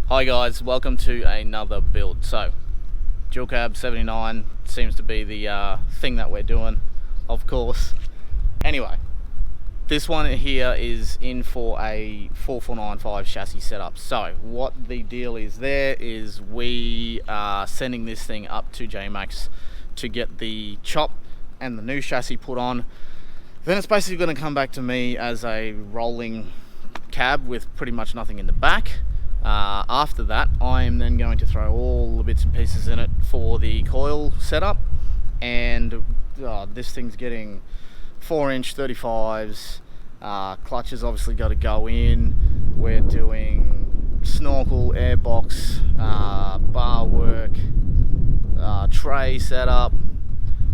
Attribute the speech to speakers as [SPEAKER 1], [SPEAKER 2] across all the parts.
[SPEAKER 1] Hi guys, welcome to another build. So, dual cab 79 seems to be the thing that we're doing, of course. Anyway, this one here is in for a 4495 chassis setup. So, what the deal is there is we are sending this thing up to JMACX to get the chop and the new chassis put on. Then it's basically going to come back to me as a rolling cab with pretty much nothing in the back. After that, I'm then going to throw all the bits and pieces in it for the coil setup, and this thing's getting 4-inch 35s. Clutches obviously got to go in. We're doing Snorkel, Airbox, Barwork, tray setup.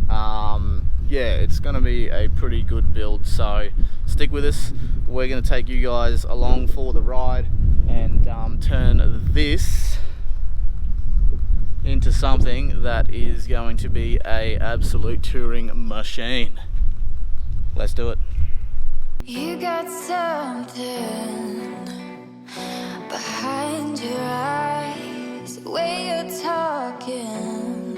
[SPEAKER 1] Yeah, it's going to be a pretty good build, so stick with us. We're going to take you guys along for the ride and turn this into something that is going to be a absolute touring machine. Let's do it.
[SPEAKER 2] You got something behind your eyes, the way you're talking,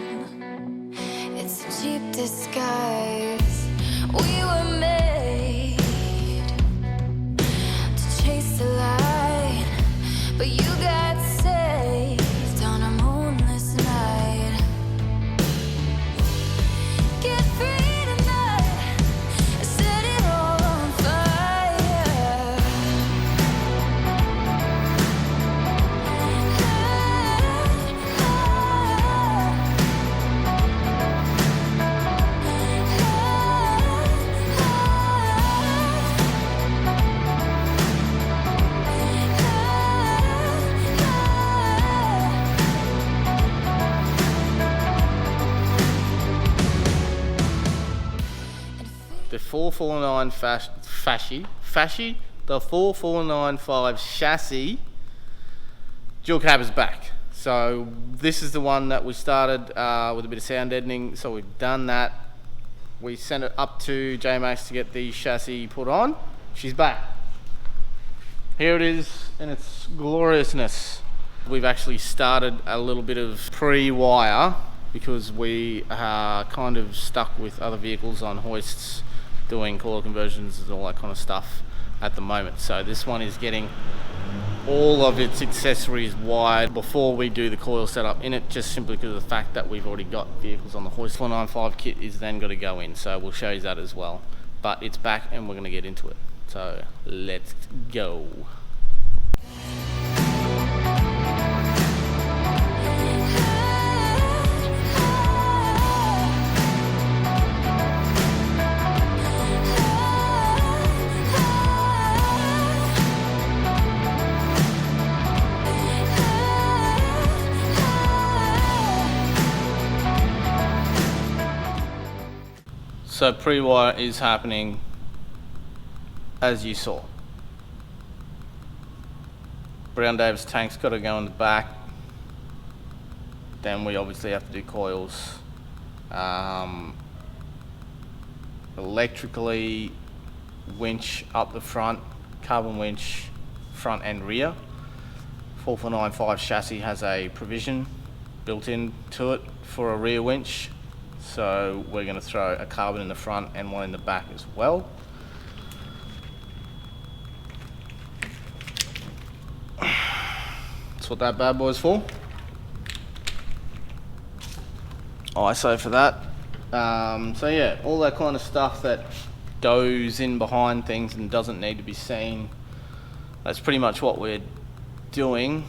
[SPEAKER 2] it's a cheap disguise. We were made to chase the light, but you got saved on a moonless night. Get free tonight, set it all on fire.
[SPEAKER 1] The 449 the 4495 chassis dual cab is back. So this is the one that we started with a bit of sound deadening. So we've done that. We sent it up to JMACX to get the chassis put on. She's back. Here it is in its gloriousness. We've actually started a little bit of pre-wire because we are kind of stuck with other vehicles on hoists doing coil conversions and all that kind of stuff at the moment. So this one is getting all of its accessories wired before we do the coil setup in it, just simply because of the fact that we've already got vehicles on the hoist. 495 kit is then got to go in, so we'll show you that as well. But it's back and we're going to get into it. So let's go. So pre-wire is happening as you saw. Brown Davis tank's got to go in the back. Then we obviously have to do coils. Electrically winch up the front, carbon winch front and rear. 4495 chassis has a provision built into it for a rear winch. So we're going to throw a carbon in the front and one in the back as well. That's what that bad boy's for. ISO for that. So yeah, all that kind of stuff that goes in behind things and doesn't need to be seen. That's pretty much what we're doing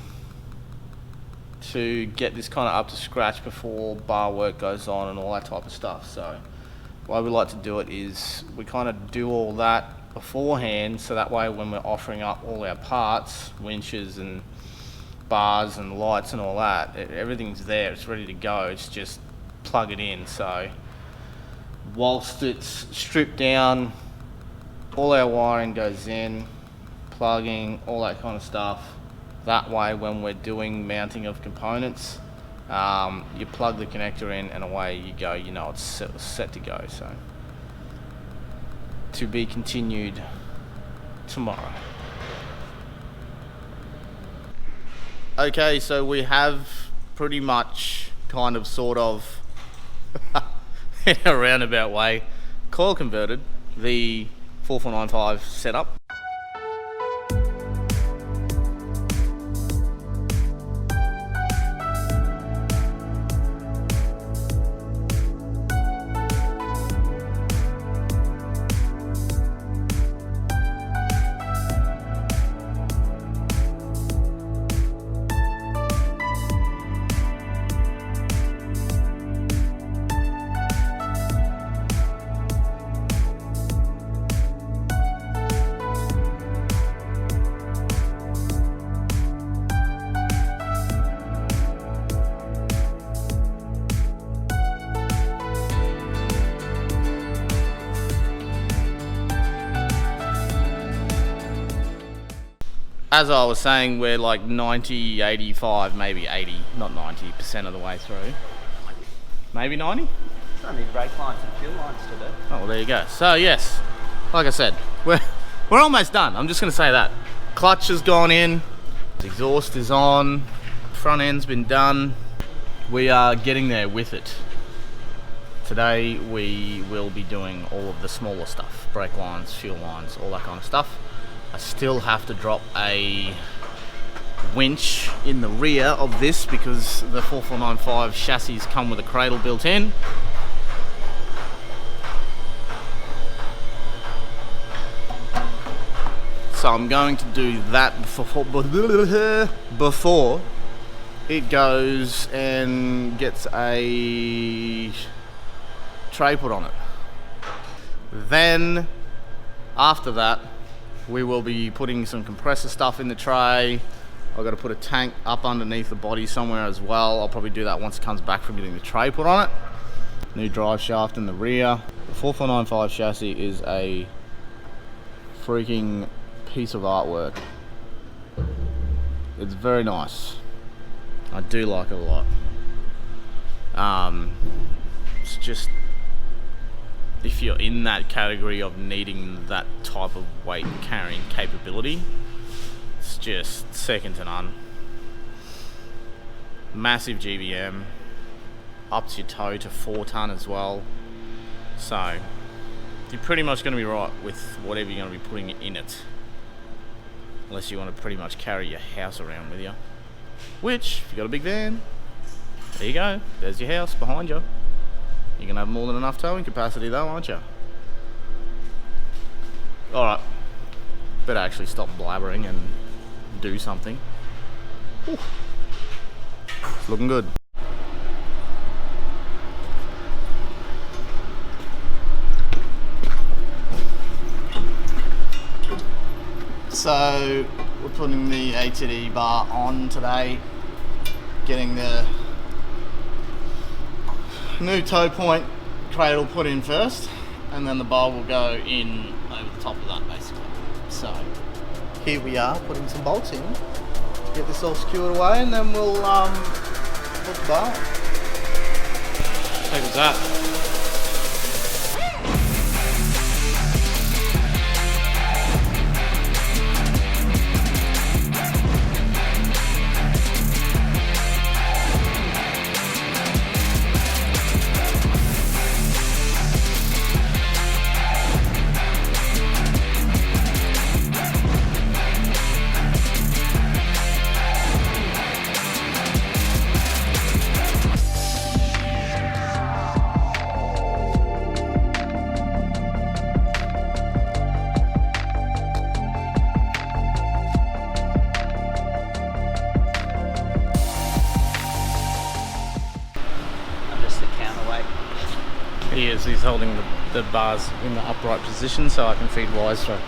[SPEAKER 1] to get this kind of up to scratch before bar work goes on and all that type of stuff. So why we like to do it is we kind of do all that beforehand, so that way when we're offering up all our parts, winches and bars and lights and all that, everything's there, it's ready to go, it's just plug it in. So whilst it's stripped down, all our wiring goes in, plugging, all that kind of stuff. That way when we're doing mounting of components, you plug the connector in and away you go, you know it's set to go. So to be continued tomorrow. Okay, so we have pretty much kind of sort of in a roundabout way coil converted the 4495 setup. As I was saying, we're like 90, 85, maybe 80, not 90% of the way through. Maybe 90?
[SPEAKER 3] I need brake lines and fuel lines to do.
[SPEAKER 1] Oh, well, there you go. So yes, like I said, we're almost done. I'm just gonna say that. Clutch has gone in, exhaust is on, front end's been done. We are getting there with it. Today we will be doing all of the smaller stuff, brake lines, fuel lines, all that kind of stuff. I still have to drop a winch in the rear of this because the 4495 chassis come with a cradle built in. So I'm going to do that before it goes and gets a tray put on it. Then after that, we will be putting some compressor stuff in the tray. I've got to put a tank up underneath the body somewhere as well. I'll probably do that once it comes back from getting the tray put on it. New drive shaft in the rear. The 4495 chassis is a freaking piece of artwork. It's very nice. I do like it a lot. It's just, if you're in that category of needing that type of weight carrying capability, it's just second to none. Massive GVM, ups your tow to 4 ton as well. So you're pretty much going to be right with whatever you're going to be putting in it, unless you want to pretty much carry your house around with you, which if you've got a big van, there you go, there's your house behind you. You're going to have more than enough towing capacity though, aren't you? Alright, better actually stop blabbering and do something. Ooh. It's looking good. So we're putting the ATD bar on today, getting the new tow point cradle put in first, and then the bar will go in over the top of that basically. So here we are putting some bolts in, get this all secured away, and then we'll put the bar on. How was that? He is, he's holding the bars in the upright position so I can feed wires through.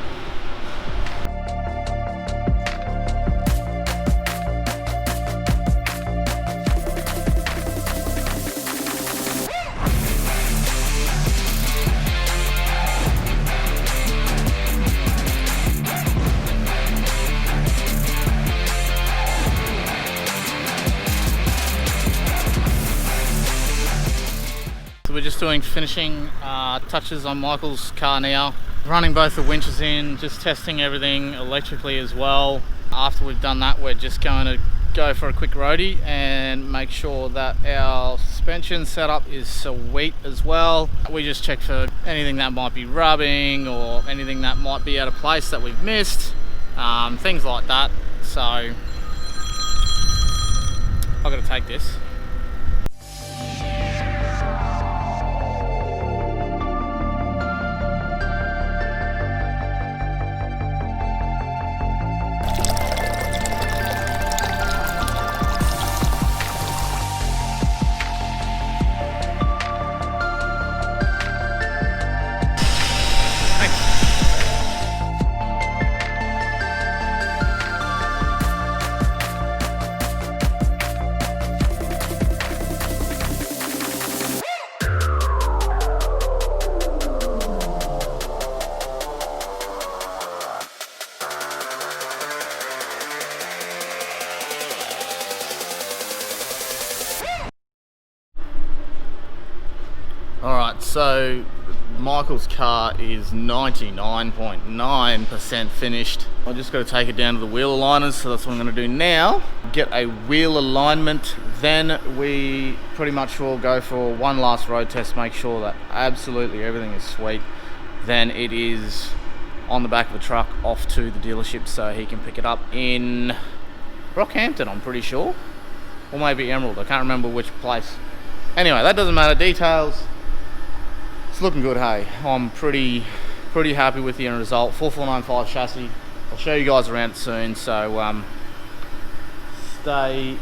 [SPEAKER 1] We're just doing finishing touches on Michael's car now. Running both the winches in, just testing everything electrically as well. After we've done that, we're just going to go for a quick roadie and make sure that our suspension setup is sweet as well. We just check for anything that might be rubbing or anything that might be out of place that we've missed, things like that. So I've got to take this. Alright, so Michael's car is 99.9% finished. I just got to take it down to the wheel aligners, so that's what I'm going to do now. Get a wheel alignment, then we pretty much will go for one last road test, make sure that absolutely everything is sweet. Then it is on the back of the truck off to the dealership so he can pick it up in Rockhampton, I'm pretty sure. Or maybe Emerald, I can't remember which place. Anyway, that doesn't matter, details. It's looking good, hey. I'm pretty happy with the end result. 4495 chassis. I'll show you guys around it soon, so stay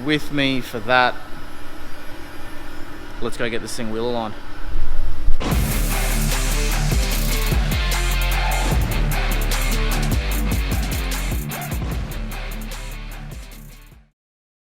[SPEAKER 1] with me for that. Let's go get this thing wheel aligned.